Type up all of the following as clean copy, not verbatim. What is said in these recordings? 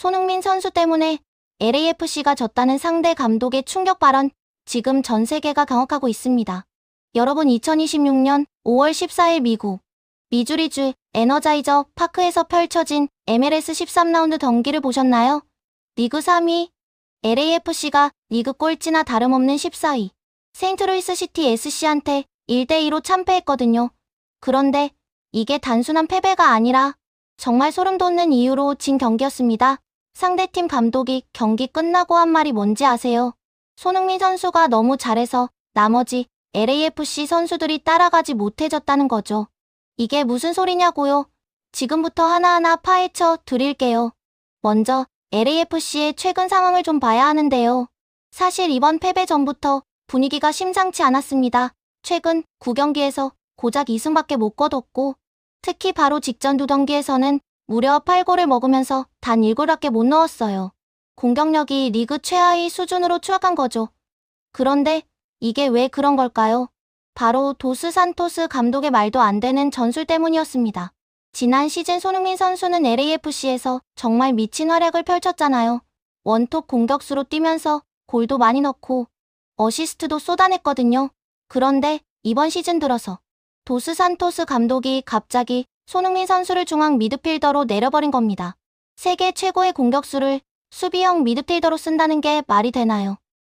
손흥민 선수 때문에 LAFC가 졌다는 상대 감독의 충격 발언, 지금 전 세계가 경악하고 있습니다. 여러분 2026년 5월 14일 미국 미주리주 에너자이저 파크에서 펼쳐진 MLS 13라운드 경기를 보셨나요? 리그 3위 LAFC가 리그 꼴찌나 다름없는 14위 세인트루이스 시티 SC한테 1대2로 참패했거든요. 그런데 이게 단순한 패배가 아니라 정말 소름 돋는 이유로 진 경기였습니다. 상대팀 감독이 경기 끝나고 한 말이 뭔지 아세요? 손흥민 선수가 너무 잘해서 나머지 LAFC 선수들이 따라가지 못해졌다는 거죠. 이게 무슨 소리냐고요? 지금부터 하나하나 파헤쳐 드릴게요. 먼저 LAFC의 최근 상황을 좀 봐야 하는데요. 사실 이번 패배 전부터 분위기가 심상치 않았습니다. 최근 9경기에서 고작 2승밖에 못 거뒀고 특히 바로 직전 2경기에서는 무려 8골을 먹으면서 단 1골밖에 못 넣었어요. 공격력이 리그 최하위 수준으로 추락한 거죠. 그런데 이게 왜 그런 걸까요? 바로 도스 산토스 감독의 말도 안 되는 전술 때문이었습니다. 지난 시즌 손흥민 선수는 LAFC에서 정말 미친 활약을 펼쳤잖아요. 원톱 공격수로 뛰면서 골도 많이 넣고 어시스트도 쏟아냈거든요. 그런데 이번 시즌 들어서 도스 산토스 감독이 갑자기 손흥민 선수를 중앙 미드필더로 내려버린 겁니다. 세계 최고의 공격수를 수비형 미드필더로 쓴다는 게 말이 되나요?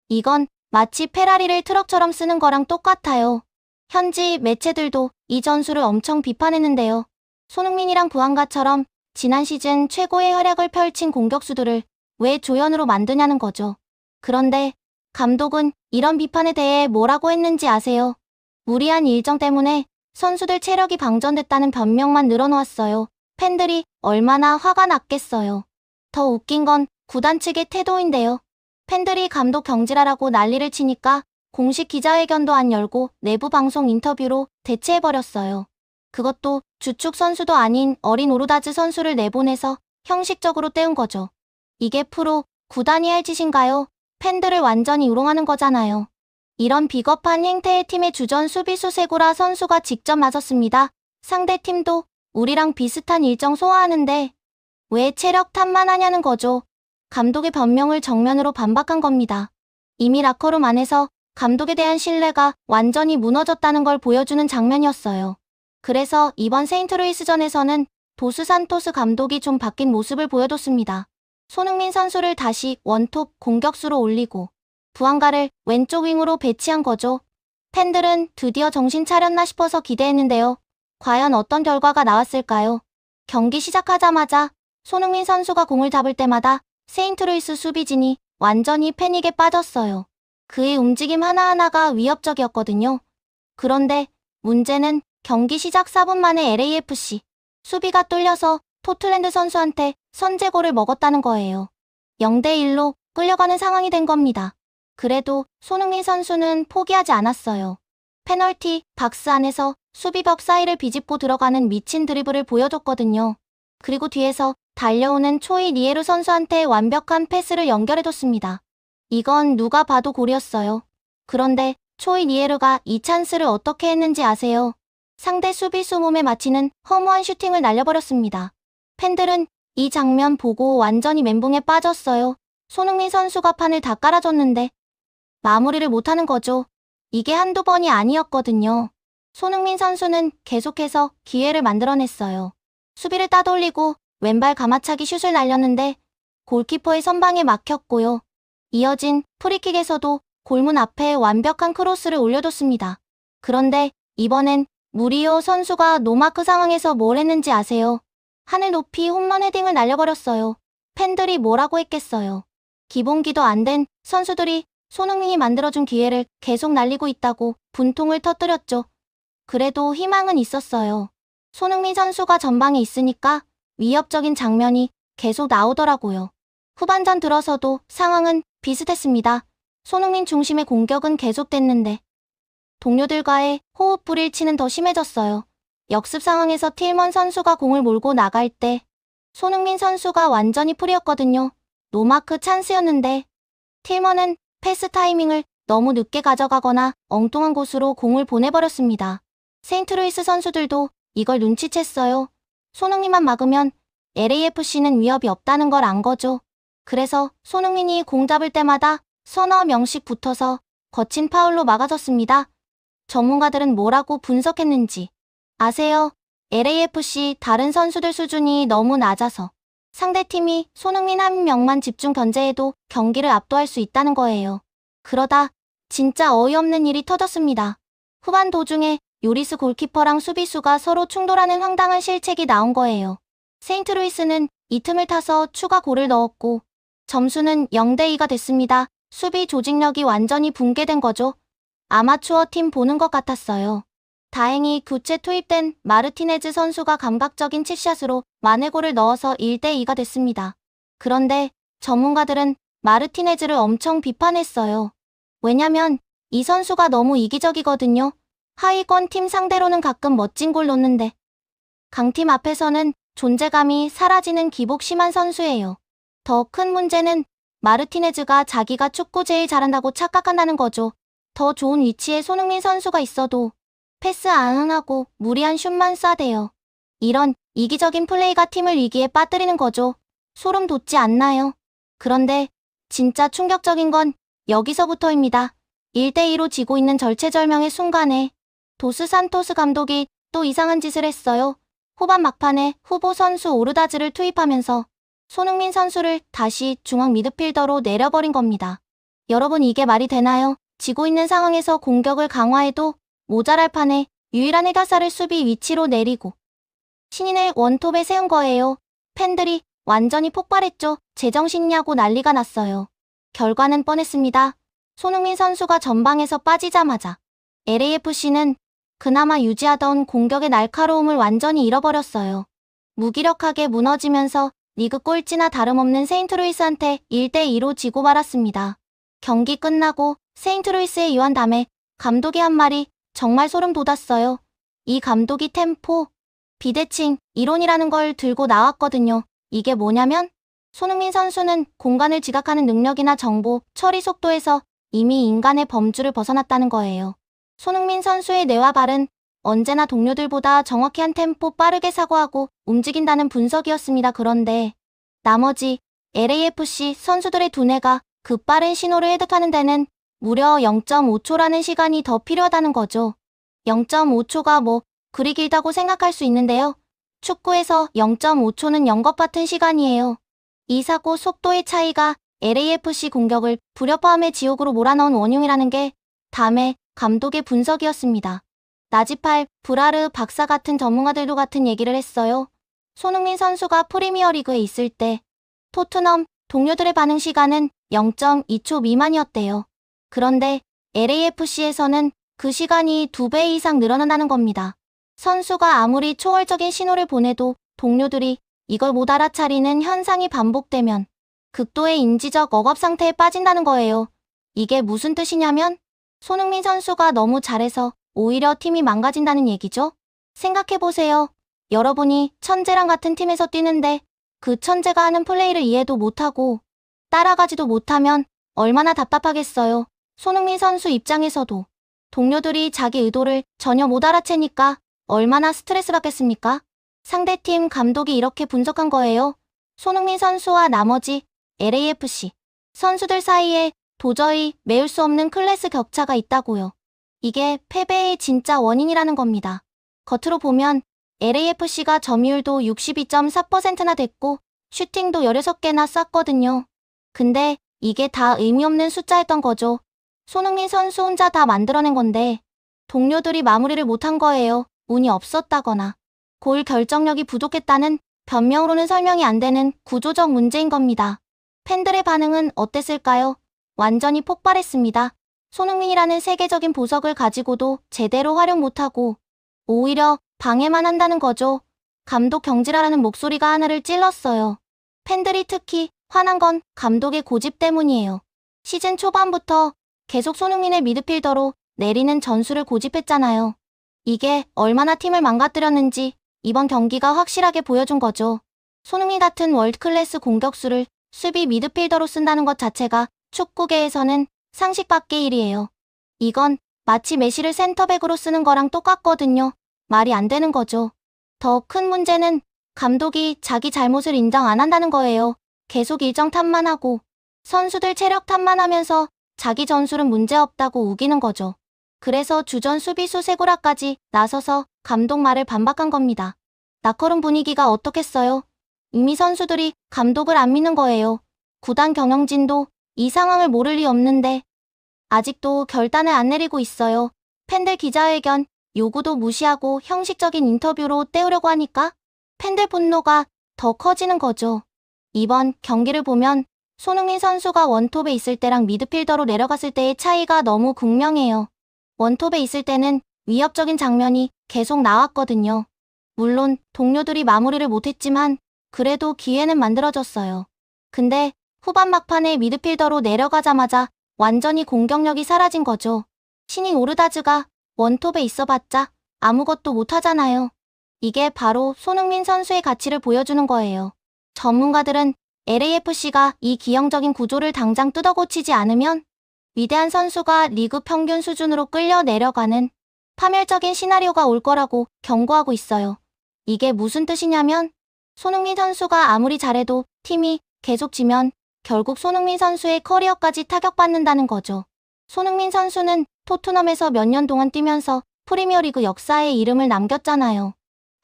이건 마치 페라리를 트럭처럼 쓰는 거랑 똑같아요. 현지 매체들도 이 전술을 엄청 비판했는데요. 손흥민이랑 부안가처럼 지난 시즌 최고의 활약을 펼친 공격수들을 왜 조연으로 만드냐는 거죠. 그런데 감독은 이런 비판에 대해 뭐라고 했는지 아세요? 무리한 일정 때문에 선수들 체력이 방전됐다는 변명만 늘어놓았어요. 팬들이 얼마나 화가 났겠어요. 더 웃긴 건 구단 측의 태도인데요. 팬들이 감독 경질하라고 난리를 치니까 공식 기자회견도 안 열고 내부 방송 인터뷰로 대체해버렸어요. 그것도 주축 선수도 아닌 어린 오르다즈 선수를 내보내서 형식적으로 때운 거죠. 이게 프로 구단이 할 짓인가요? 팬들을 완전히 우롱하는 거잖아요. 이런 비겁한 행태에 팀의 주전 수비수 세구라 선수가 직접 나섰습니다. 상대 팀도 우리랑 비슷한 일정 소화하는데 왜 체력 탓만 하냐는 거죠. 감독의 변명을 정면으로 반박한 겁니다. 이미 라커룸 안에서 감독에 대한 신뢰가 완전히 무너졌다는 걸 보여주는 장면이었어요. 그래서 이번 세인트루이스전에서는 도스 산토스 감독이 좀 바뀐 모습을 보여줬습니다. 손흥민 선수를 다시 원톱 공격수로 올리고 부안가를 왼쪽 윙으로 배치한 거죠. 팬들은 드디어 정신 차렸나 싶어서 기대했는데요. 과연 어떤 결과가 나왔을까요? 경기 시작하자마자 손흥민 선수가 공을 잡을 때마다 세인트루이스 수비진이 완전히 패닉에 빠졌어요. 그의 움직임 하나하나가 위협적이었거든요. 그런데 문제는 경기 시작 4분 만에 LAFC 수비가 뚫려서 포틀랜드 선수한테 선제골을 먹었다는 거예요. 0대1로 끌려가는 상황이 된 겁니다. 그래도 손흥민 선수는 포기하지 않았어요. 페널티 박스 안에서 수비벽 사이를 비집고 들어가는 미친 드리블을 보여줬거든요. 그리고 뒤에서 달려오는 초이 리에르 선수한테 완벽한 패스를 연결해줬습니다. 이건 누가 봐도 골이었어요. 그런데 초이 리에르가 이 찬스를 어떻게 했는지 아세요? 상대 수비수 몸에 맞히는 허무한 슈팅을 날려버렸습니다. 팬들은 이 장면 보고 완전히 멘붕에 빠졌어요. 손흥민 선수가 판을 다 깔아줬는데 마무리를 못하는 거죠. 이게 한두 번이 아니었거든요. 손흥민 선수는 계속해서 기회를 만들어냈어요. 수비를 따돌리고 왼발 가마차기 슛을 날렸는데 골키퍼의 선방에 막혔고요. 이어진 프리킥에서도 골문 앞에 완벽한 크로스를 올려줬습니다. 그런데 이번엔 무리오 선수가 노마크 상황에서 뭘 했는지 아세요? 하늘 높이 홈런 헤딩을 날려버렸어요. 팬들이 뭐라고 했겠어요. 기본기도 안 된 선수들이 손흥민이 만들어준 기회를 계속 날리고 있다고 분통을 터뜨렸죠. 그래도 희망은 있었어요. 손흥민 선수가 전방에 있으니까 위협적인 장면이 계속 나오더라고요. 후반전 들어서도 상황은 비슷했습니다. 손흥민 중심의 공격은 계속됐는데 동료들과의 호흡 불일치는 더 심해졌어요. 역습 상황에서 틸먼 선수가 공을 몰고 나갈 때 손흥민 선수가 완전히 프리였거든요. 노마크 찬스였는데 틸먼은 패스 타이밍을 너무 늦게 가져가거나 엉뚱한 곳으로 공을 보내버렸습니다. 세인트루이스 선수들도 이걸 눈치챘어요. 손흥민만 막으면 LAFC는 위협이 없다는 걸 안 거죠. 그래서 손흥민이 공 잡을 때마다 서너 명씩 붙어서 거친 파울로 막아섰습니다. 전문가들은 뭐라고 분석했는지 아세요? LAFC 다른 선수들 수준이 너무 낮아서 상대팀이 손흥민 한 명만 집중 견제해도 경기를 압도할 수 있다는 거예요. 그러다 진짜 어이없는 일이 터졌습니다. 후반 도중에 요리스 골키퍼랑 수비수가 서로 충돌하는 황당한 실책이 나온 거예요. 세인트루이스는 이 틈을 타서 추가 골을 넣었고 점수는 0대2가 됐습니다. 수비 조직력이 완전히 붕괴된 거죠. 아마추어 팀 보는 것 같았어요. 다행히 교체 투입된 마르티네즈 선수가 감각적인 칩샷으로 만회골을 넣어서 1대2가 됐습니다. 그런데 전문가들은 마르티네즈를 엄청 비판했어요. 왜냐면 이 선수가 너무 이기적이거든요. 하위권 팀 상대로는 가끔 멋진 골 넣는데 강팀 앞에서는 존재감이 사라지는 기복 심한 선수예요. 더 큰 문제는 마르티네즈가 자기가 축구 제일 잘한다고 착각한다는 거죠. 더 좋은 위치에 손흥민 선수가 있어도 패스 안 하고 무리한 슛만 쏴대요. 이런 이기적인 플레이가 팀을 위기에 빠뜨리는 거죠. 소름 돋지 않나요? 그런데 진짜 충격적인 건 여기서부터입니다. 1대2로 지고 있는 절체절명의 순간에 도스 산토스 감독이 또 이상한 짓을 했어요. 후반 막판에 후보 선수 오르다즈를 투입하면서 손흥민 선수를 다시 중앙 미드필더로 내려버린 겁니다. 여러분, 이게 말이 되나요? 지고 있는 상황에서 공격을 강화해도 모자랄 판에 유일한 해결사를 수비 위치로 내리고 신인을 원톱에 세운 거예요. 팬들이 완전히 폭발했죠. 제정신이냐고 난리가 났어요. 결과는 뻔했습니다. 손흥민 선수가 전방에서 빠지자마자 LAFC는 그나마 유지하던 공격의 날카로움을 완전히 잃어버렸어요. 무기력하게 무너지면서 리그 꼴찌나 다름없는 세인트루이스한테 1대2로 지고 말았습니다. 경기 끝나고 세인트루이스의 요한 담에 감독이 한 말이 정말 소름 돋았어요. 이 감독이 템포, 비대칭, 이론이라는 걸 들고 나왔거든요. 이게 뭐냐면 손흥민 선수는 공간을 지각하는 능력이나 정보, 처리 속도에서 이미 인간의 범주를 벗어났다는 거예요. 손흥민 선수의 뇌와 발은 언제나 동료들보다 정확히 한 템포 빠르게 사고하고 움직인다는 분석이었습니다. 그런데 나머지 LAFC 선수들의 두뇌가 그 빠른 신호를 해독하는 데는 무려 0.5초라는 시간이 더 필요하다는 거죠. 0.5초가 뭐 그리 길다고 생각할 수 있는데요. 축구에서 0.5초는 연것 같은 시간이에요. 이 사고 속도의 차이가 LAFC 공격을 불협화음의 지옥으로 몰아넣은 원흉이라는 게 담의 감독의 분석이었습니다. 나지팔, 브라르 박사 같은 전문가들도 같은 얘기를 했어요. 손흥민 선수가 프리미어리그에 있을 때 토트넘 동료들의 반응 시간은 0.2초 미만이었대요. 그런데 LAFC에서는 그 시간이 2배 이상 늘어난다는 겁니다. 선수가 아무리 초월적인 신호를 보내도 동료들이 이걸 못 알아차리는 현상이 반복되면 극도의 인지적 억압 상태에 빠진다는 거예요. 이게 무슨 뜻이냐면 손흥민 선수가 너무 잘해서 오히려 팀이 망가진다는 얘기죠. 생각해보세요. 여러분이 천재랑 같은 팀에서 뛰는데 그 천재가 하는 플레이를 이해도 못하고 따라가지도 못하면 얼마나 답답하겠어요. 손흥민 선수 입장에서도 동료들이 자기 의도를 전혀 못 알아채니까 얼마나 스트레스 받겠습니까? 상대팀 감독이 이렇게 분석한 거예요. 손흥민 선수와 나머지 LAFC 선수들 사이에 도저히 메울 수 없는 클래스 격차가 있다고요. 이게 패배의 진짜 원인이라는 겁니다. 겉으로 보면 LAFC가 점유율도 62.4%나 됐고 슈팅도 16개나 쐈거든요. 근데 이게 다 의미 없는 숫자였던 거죠. 손흥민 선수 혼자 다 만들어낸 건데 동료들이 마무리를 못한 거예요. 운이 없었다거나 골 결정력이 부족했다는 변명으로는 설명이 안 되는 구조적 문제인 겁니다. 팬들의 반응은 어땠을까요? 완전히 폭발했습니다. 손흥민이라는 세계적인 보석을 가지고도 제대로 활용 못하고 오히려 방해만 한다는 거죠. 감독 경질하라는 목소리가 하늘을 찔렀어요. 팬들이 특히 화난 건 감독의 고집 때문이에요. 시즌 초반부터 계속 손흥민의 미드필더로 내리는 전술을 고집했잖아요. 이게 얼마나 팀을 망가뜨렸는지 이번 경기가 확실하게 보여준 거죠. 손흥민 같은 월드클래스 공격수를 수비 미드필더로 쓴다는 것 자체가 축구계에서는 상식 밖의 일이에요. 이건 마치 메시를 센터백으로 쓰는 거랑 똑같거든요. 말이 안 되는 거죠. 더 큰 문제는 감독이 자기 잘못을 인정 안 한다는 거예요. 계속 일정 탓만 하고 선수들 체력 탓만 하면서 자기 전술은 문제없다고 우기는 거죠. 그래서 주전 수비수 세구라까지 나서서 감독 말을 반박한 겁니다. 나커룸 분위기가 어떻겠어요? 이미 선수들이 감독을 안 믿는 거예요. 구단 경영진도 이 상황을 모를 리 없는데 아직도 결단을 안 내리고 있어요. 팬들 기자회견, 요구도 무시하고 형식적인 인터뷰로 때우려고 하니까 팬들 분노가 더 커지는 거죠. 이번 경기를 보면 손흥민 선수가 원톱에 있을 때랑 미드필더로 내려갔을 때의 차이가 너무 극명해요. 원톱에 있을 때는 위협적인 장면이 계속 나왔거든요. 물론 동료들이 마무리를 못했지만 그래도 기회는 만들어졌어요. 근데 후반 막판에 미드필더로 내려가자마자 완전히 공격력이 사라진 거죠. 신인 오르다즈가 원톱에 있어봤자 아무것도 못하잖아요. 이게 바로 손흥민 선수의 가치를 보여주는 거예요. 전문가들은 LAFC가 이 기형적인 구조를 당장 뜯어고치지 않으면 위대한 선수가 리그 평균 수준으로 끌려 내려가는 파멸적인 시나리오가 올 거라고 경고하고 있어요. 이게 무슨 뜻이냐면 손흥민 선수가 아무리 잘해도 팀이 계속 지면 결국 손흥민 선수의 커리어까지 타격받는다는 거죠. 손흥민 선수는 토트넘에서 몇 년 동안 뛰면서 프리미어리그 역사에 이름을 남겼잖아요.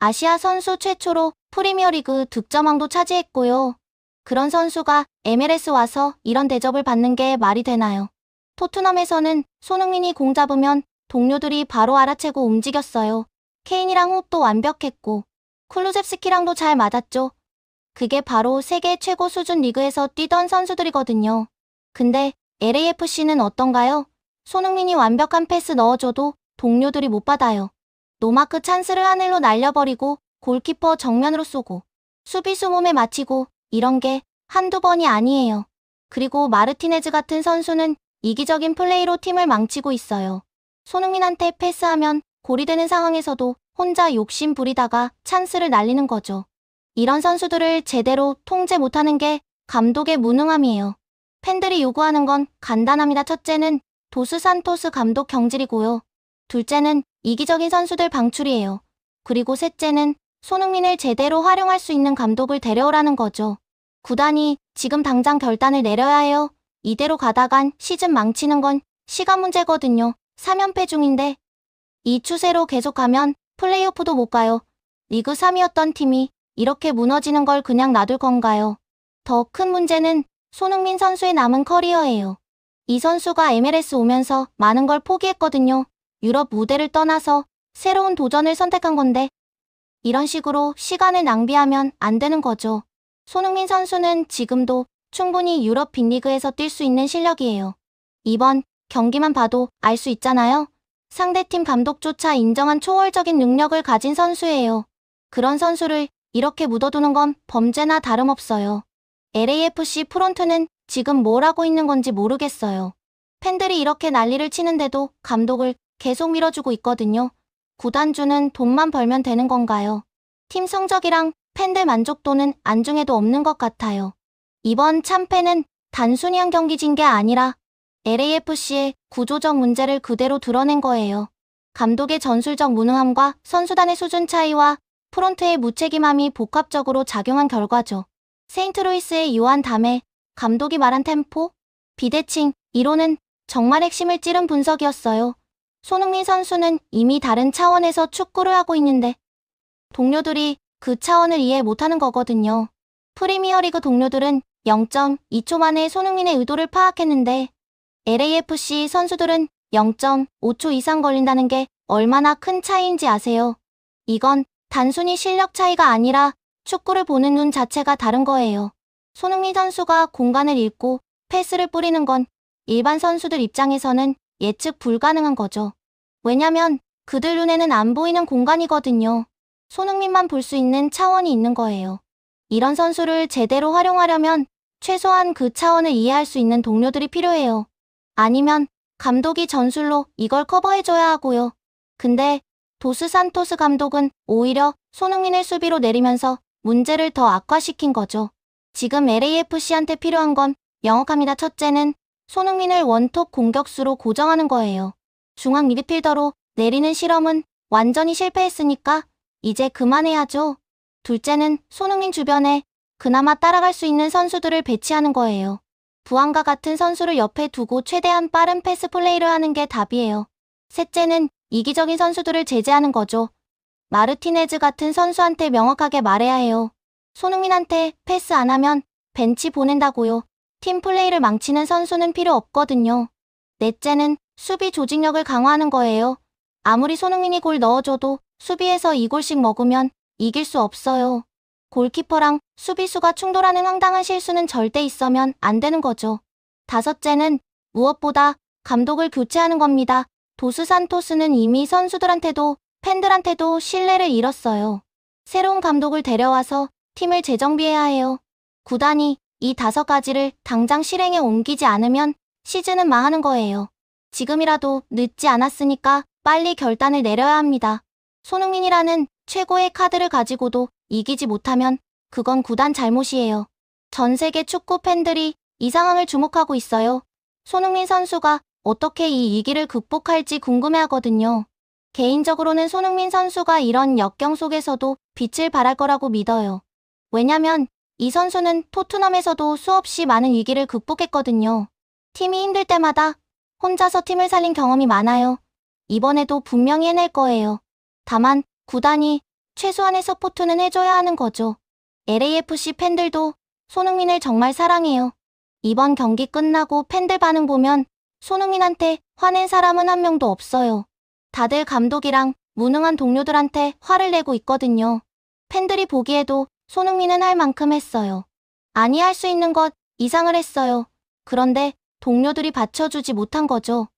아시아 선수 최초로 프리미어리그 득점왕도 차지했고요. 그런 선수가 MLS 와서 이런 대접을 받는 게 말이 되나요? 토트넘에서는 손흥민이 공 잡으면 동료들이 바로 알아채고 움직였어요. 케인이랑 호흡도 완벽했고 쿨루첵스키랑도 잘 맞았죠. 그게 바로 세계 최고 수준 리그에서 뛰던 선수들이거든요. 근데 LAFC는 어떤가요? 손흥민이 완벽한 패스 넣어줘도 동료들이 못 받아요. 노마크 찬스를 하늘로 날려버리고 골키퍼 정면으로 쏘고 수비수 몸에 맞히고 이런 게 한두 번이 아니에요. 그리고 마르티네즈 같은 선수는 이기적인 플레이로 팀을 망치고 있어요. 손흥민한테 패스하면 골이 되는 상황에서도 혼자 욕심 부리다가 찬스를 날리는 거죠. 이런 선수들을 제대로 통제 못하는 게 감독의 무능함이에요. 팬들이 요구하는 건 간단합니다. 첫째는 도스 산토스 감독 경질이고요. 둘째는 이기적인 선수들 방출이에요. 그리고 셋째는 손흥민을 제대로 활용할 수 있는 감독을 데려오라는 거죠. 구단이 지금 당장 결단을 내려야 해요. 이대로 가다간 시즌 망치는 건 시간 문제거든요. 3연패 중인데 이 추세로 계속 가면 플레이오프도 못 가요. 리그 3위였던 팀이 이렇게 무너지는 걸 그냥 놔둘 건가요? 더 큰 문제는 손흥민 선수의 남은 커리어예요. 이 선수가 MLS 오면서 많은 걸 포기했거든요. 유럽 무대를 떠나서 새로운 도전을 선택한 건데 이런 식으로 시간을 낭비하면 안 되는 거죠. 손흥민 선수는 지금도 충분히 유럽 빅리그에서 뛸 수 있는 실력이에요. 이번 경기만 봐도 알 수 있잖아요. 상대팀 감독조차 인정한 초월적인 능력을 가진 선수예요. 그런 선수를 이렇게 묻어두는 건 범죄나 다름없어요. LAFC 프론트는 지금 뭘 하고 있는 건지 모르겠어요. 팬들이 이렇게 난리를 치는데도 감독을 계속 밀어주고 있거든요. 구단주는 돈만 벌면 되는 건가요? 팀 성적이랑 팬들 만족도는 안중에도 없는 것 같아요. 이번 참패는 단순히 한 경기 진 게 아니라 LAFC의 구조적 문제를 그대로 드러낸 거예요. 감독의 전술적 무능함과 선수단의 수준 차이와 프론트의 무책임함이 복합적으로 작용한 결과죠. 세인트루이스의 요한 다메 감독이 말한 템포, 비대칭, 이론은 정말 핵심을 찌른 분석이었어요. 손흥민 선수는 이미 다른 차원에서 축구를 하고 있는데 동료들이 그 차원을 이해 못하는 거거든요. 프리미어리그 동료들은 0.2초 만에 손흥민의 의도를 파악했는데 LAFC 선수들은 0.5초 이상 걸린다는 게 얼마나 큰 차이인지 아세요? 이건 단순히 실력 차이가 아니라 축구를 보는 눈 자체가 다른 거예요. 손흥민 선수가 공간을 읽고 패스를 뿌리는 건 일반 선수들 입장에서는 예측 불가능한 거죠. 왜냐면 그들 눈에는 안 보이는 공간이거든요. 손흥민만 볼 수 있는 차원이 있는 거예요. 이런 선수를 제대로 활용하려면 최소한 그 차원을 이해할 수 있는 동료들이 필요해요. 아니면 감독이 전술로 이걸 커버해줘야 하고요. 근데 도스 산토스 감독은 오히려 손흥민을 수비로 내리면서 문제를 더 악화시킨 거죠. 지금 LAFC한테 필요한 건 명확합니다. 첫째는 손흥민을 원톱 공격수로 고정하는 거예요. 중앙 미드필더로 내리는 실험은 완전히 실패했으니까 이제 그만해야죠. 둘째는 손흥민 주변에 그나마 따라갈 수 있는 선수들을 배치하는 거예요. 부안과 같은 선수를 옆에 두고 최대한 빠른 패스 플레이를 하는 게 답이에요. 셋째는 이기적인 선수들을 제재하는 거죠. 마르티네즈 같은 선수한테 명확하게 말해야 해요. 손흥민한테 패스 안 하면 벤치 보낸다고요. 팀 플레이를 망치는 선수는 필요 없거든요. 넷째는 수비 조직력을 강화하는 거예요. 아무리 손흥민이 골 넣어줘도 수비에서 2골씩 먹으면 이길 수 없어요. 골키퍼랑 수비수가 충돌하는 황당한 실수는 절대 있으면 안 되는 거죠. 다섯째는 무엇보다 감독을 교체하는 겁니다. 도스 산토스는 이미 선수들한테도 팬들한테도 신뢰를 잃었어요. 새로운 감독을 데려와서 팀을 재정비해야 해요. 구단이 이 5가지를 당장 실행에 옮기지 않으면 시즌은 망하는 거예요. 지금이라도 늦지 않았으니까 빨리 결단을 내려야 합니다. 손흥민이라는 최고의 카드를 가지고도 이기지 못하면 그건 구단 잘못이에요. 전 세계 축구 팬들이 이 상황을 주목하고 있어요. 손흥민 선수가 어떻게 이 위기를 극복할지 궁금해하거든요. 개인적으로는 손흥민 선수가 이런 역경 속에서도 빛을 발할 거라고 믿어요. 왜냐면 이 선수는 토트넘에서도 수없이 많은 위기를 극복했거든요. 팀이 힘들 때마다 혼자서 팀을 살린 경험이 많아요. 이번에도 분명히 해낼 거예요. 다만 구단이 최소한의 서포트는 해줘야 하는 거죠. LAFC 팬들도 손흥민을 정말 사랑해요. 이번 경기 끝나고 팬들 반응 보면 손흥민한테 화낸 사람은 한 명도 없어요. 다들 감독이랑 무능한 동료들한테 화를 내고 있거든요. 팬들이 보기에도 손흥민은 할 만큼 했어요. 아니, 할 수 있는 것 이상을 했어요. 그런데 동료들이 받쳐주지 못한 거죠.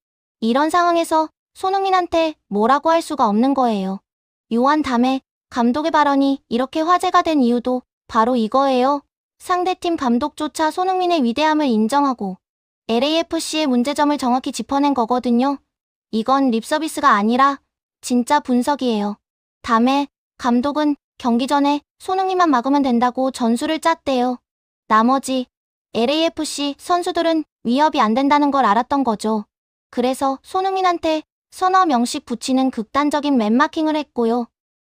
이런 상황에서 손흥민한테 뭐라고 할 수가 없는 거예요. 요한 다메 감독의 발언이 이렇게 화제가 된 이유도 바로 이거예요. 상대팀 감독조차 손흥민의 위대함을 인정하고 LAFC의 문제점을 정확히 짚어낸 거거든요. 이건 립서비스가 아니라 진짜 분석이에요. 다메 감독은 경기 전에 손흥민만 막으면 된다고 전술을 짰대요. 나머지 LAFC 선수들은 위협이 안 된다는 걸 알았던 거죠. 그래서 손흥민한테 서너 명씩 붙이는 극단적인 맨마킹을 했고요.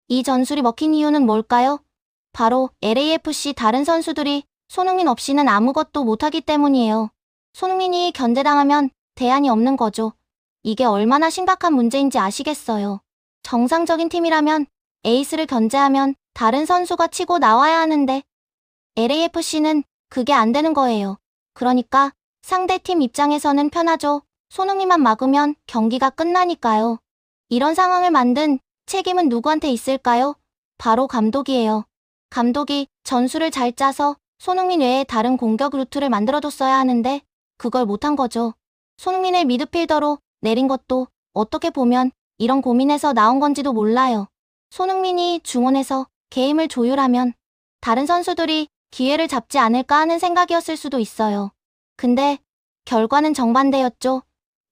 이 전술이 먹힌 이유는 뭘까요? 바로 LAFC 다른 선수들이 손흥민 없이는 아무것도 못하기 때문이에요. 손흥민이 견제당하면 대안이 없는 거죠. 이게 얼마나 심각한 문제인지 아시겠어요. 정상적인 팀이라면 에이스를 견제하면 다른 선수가 치고 나와야 하는데 LAFC는 그게 안 되는 거예요. 그러니까 상대팀 입장에서는 편하죠. 손흥민만 막으면 경기가 끝나니까요. 이런 상황을 만든 책임은 누구한테 있을까요? 바로 감독이에요. 감독이 전술을 잘 짜서 손흥민 외에 다른 공격 루트를 만들어뒀어야 하는데 그걸 못한 거죠. 손흥민을 미드필더로 내린 것도 어떻게 보면 이런 고민에서 나온 건지도 몰라요. 손흥민이 중원에서 게임을 조율하면 다른 선수들이 기회를 잡지 않을까 하는 생각이었을 수도 있어요. 근데 결과는 정반대였죠.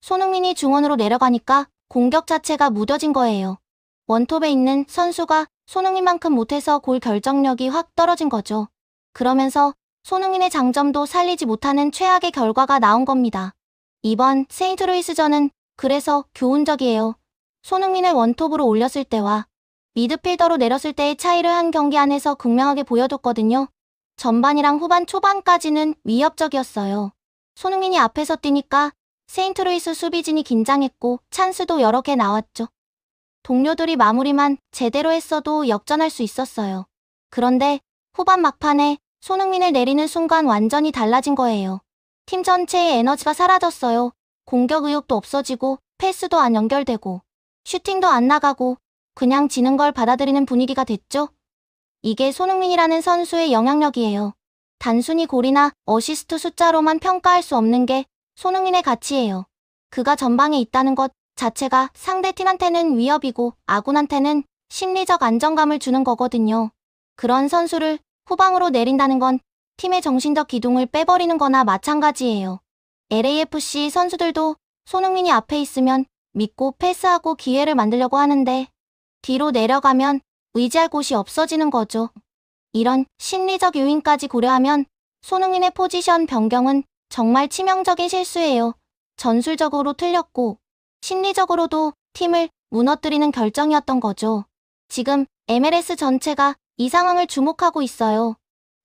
손흥민이 중원으로 내려가니까 공격 자체가 무뎌진 거예요. 원톱에 있는 선수가 손흥민만큼 못해서 골 결정력이 확 떨어진 거죠. 그러면서 손흥민의 장점도 살리지 못하는 최악의 결과가 나온 겁니다. 이번 세인트루이스전은 그래서 교훈적이에요. 손흥민을 원톱으로 올렸을 때와 미드필더로 내렸을 때의 차이를 한 경기 안에서 극명하게 보여줬거든요. 전반이랑 후반 초반까지는 위협적이었어요. 손흥민이 앞에서 뛰니까 세인트루이스 수비진이 긴장했고 찬스도 여러 개 나왔죠. 동료들이 마무리만 제대로 했어도 역전할 수 있었어요. 그런데 후반 막판에 손흥민을 내리는 순간 완전히 달라진 거예요. 팀 전체의 에너지가 사라졌어요. 공격 의욕도 없어지고 패스도 안 연결되고 슈팅도 안 나가고 그냥 지는 걸 받아들이는 분위기가 됐죠. 이게 손흥민이라는 선수의 영향력이에요. 단순히 골이나 어시스트 숫자로만 평가할 수 없는 게 손흥민의 가치예요. 그가 전방에 있다는 것 자체가 상대팀한테는 위협이고 아군한테는 심리적 안정감을 주는 거거든요. 그런 선수를 후방으로 내린다는 건 팀의 정신적 기둥을 빼버리는 거나 마찬가지예요. LAFC 선수들도 손흥민이 앞에 있으면 믿고 패스하고 기회를 만들려고 하는데 뒤로 내려가면 의지할 곳이 없어지는 거죠. 이런 심리적 요인까지 고려하면 손흥민의 포지션 변경은 정말 치명적인 실수예요. 전술적으로 틀렸고 심리적으로도 팀을 무너뜨리는 결정이었던 거죠. 지금 MLS 전체가 이 상황을 주목하고 있어요.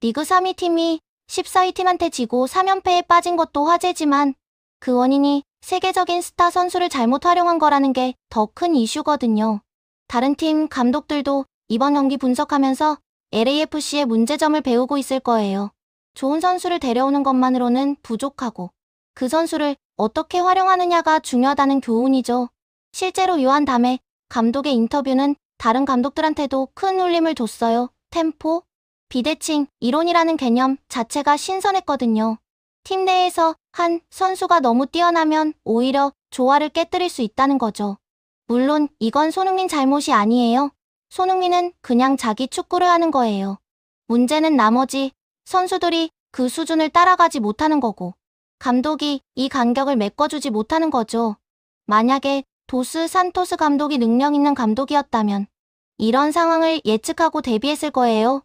리그 3위 팀이 14위 팀한테 지고 3연패에 빠진 것도 화제지만 그 원인이 세계적인 스타 선수를 잘못 활용한 거라는 게 더 큰 이슈거든요. 다른 팀 감독들도 이번 경기 분석하면서 LAFC의 문제점을 배우고 있을 거예요. 좋은 선수를 데려오는 것만으로는 부족하고 그 선수를 어떻게 활용하느냐가 중요하다는 교훈이죠. 실제로 요한 다메 감독의 인터뷰는 다른 감독들한테도 큰 울림을 줬어요. 템포, 비대칭, 이론이라는 개념 자체가 신선했거든요. 팀 내에서 한 선수가 너무 뛰어나면 오히려 조화를 깨뜨릴 수 있다는 거죠. 물론 이건 손흥민 잘못이 아니에요. 손흥민은 그냥 자기 축구를 하는 거예요. 문제는 나머지 선수들이 그 수준을 따라가지 못하는 거고 감독이 이 간격을 메꿔주지 못하는 거죠. 만약에 도스 산토스 감독이 능력 있는 감독이었다면 이런 상황을 예측하고 대비했을 거예요.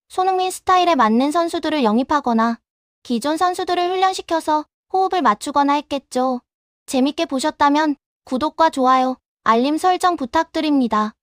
손흥민 스타일에 맞는 선수들을 영입하거나 기존 선수들을 훈련시켜서 호흡을 맞추거나 했겠죠. 재밌게 보셨다면 구독과 좋아요, 알림 설정 부탁드립니다.